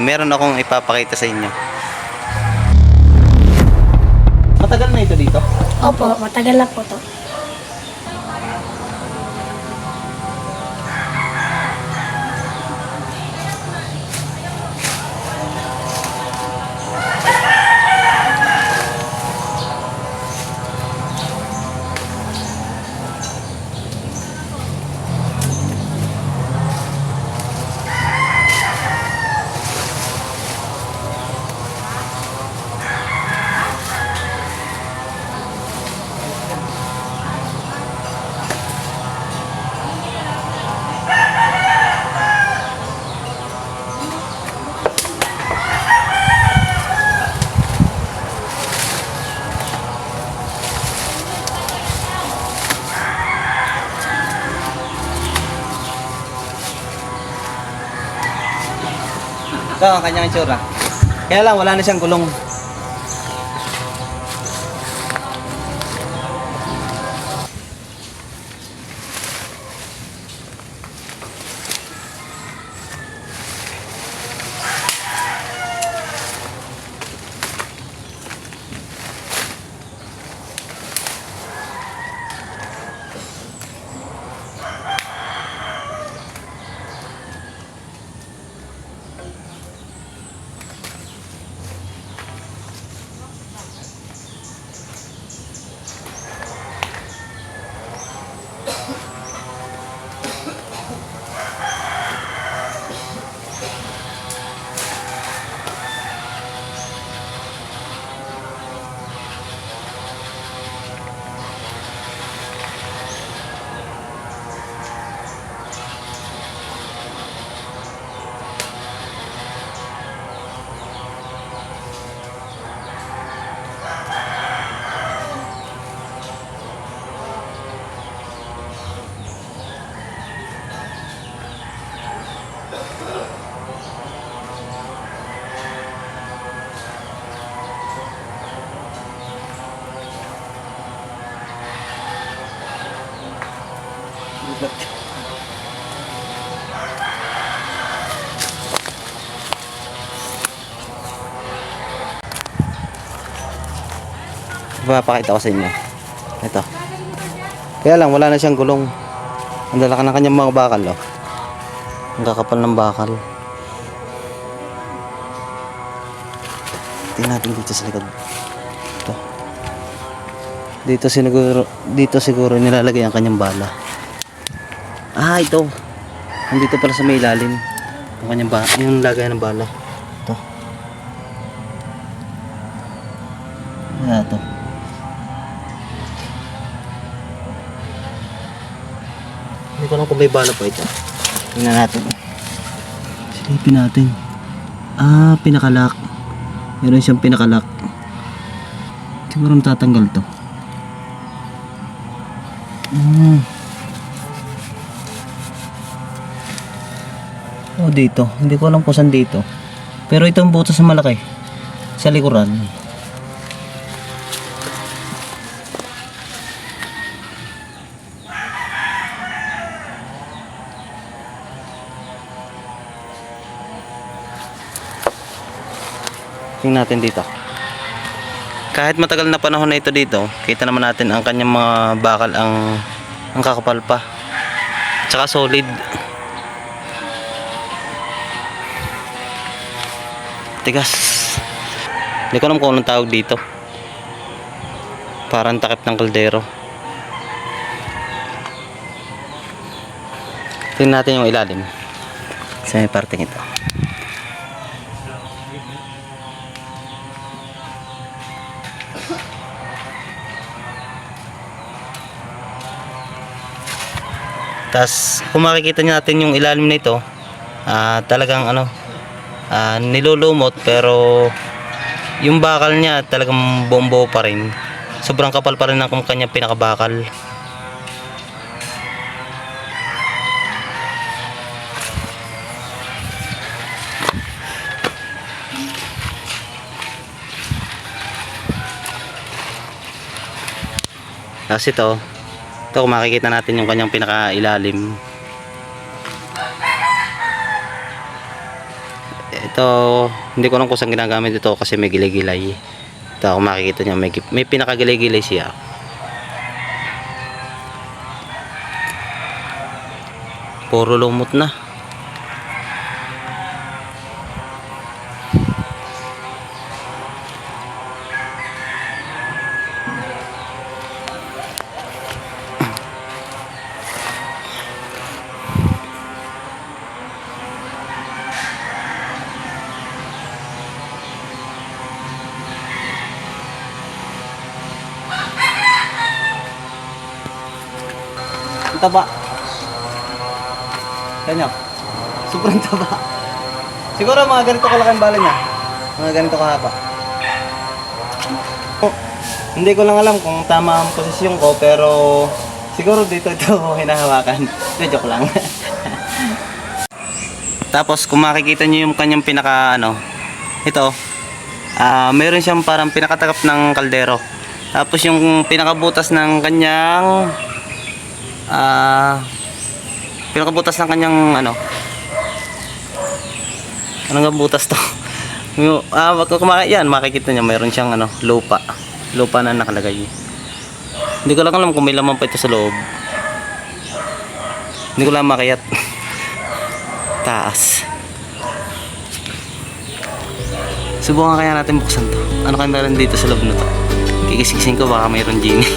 meron akong ipapakita sa inyo. Matagal na ito dito? Opo, matagal na po to. Ito ang kanyang itsura. Kaya lang wala na siyang gulong. Papakita ko sa inyo. Ito. Kaya lang wala na siyang gulong. Ang lalaki ng kanyang mga bakal, oh. Ang kakapal ng bakal. Tingnan natin dito sa likod. Ito. Dito siguro nilalagay ang kanyang bala. Ah, ito. Nandito pala sa may ilalim. Ang kanyang yung lagay ng bala. Ito. Ayan ito. Hindi ko lang kung may bala pa ito. Tingnan natin. Silipin natin. Ah, pinakalak. Meron siyang pinakalak. Siguro matatanggal to. Oh, dito. Hindi ko alam kung saan dito. Pero itong butas na malaki. Sa likuran. Tingnan natin dito. Kahit matagal na panahon na ito dito, kita naman natin ang kanyang mga bakal ang kakapal pa. Tsaka solid. Tigas. Hindi ko alam kung anong tawag dito. Parang takip ng kaldero. Tingnan natin yung ilalim. Sa may parting ito. Tas kung makikita natin yung ilalim nito, talagang nilulumot, pero yung bakal niya talagang bombo pa rin. Sobrang kapal pa rin ang kanyang pinakabakal. Tapos ito kung makikita natin yung kanyang pinakailalim. Ito, hindi ko lang kung saan ginagamit ito kasi may gilay-gilay. Ito, kung makikita nyo, may pinakagilay-gilay siya. Puro lumot na. Ang taba. Kanya. Sobrang taba. Siguro mga ganito kalaki ang bala niya. Mga ganito kahaba. Oh, hindi ko lang alam kung tama ang posisyon ko pero siguro dito ito hinahawakan. Hindi, joke lang. Tapos kung makikita niyo yung kanyang pinaka ito, meron siyang parang pinakatagap ng kaldero. Tapos yung pinakabutas ng kanyang pinakabutas ng kanyang anong butas to? Yan, makikita niyo mayroon siyang lupa na nakalagay. Hindi ko lang alam kung may laman pa ito sa loob. Hindi ko lang makayat. Taas. Subukan kaya natin buksan to. Ano kaya meron dito sa loob na to? Kikis-kisin ko baka mayroon genie.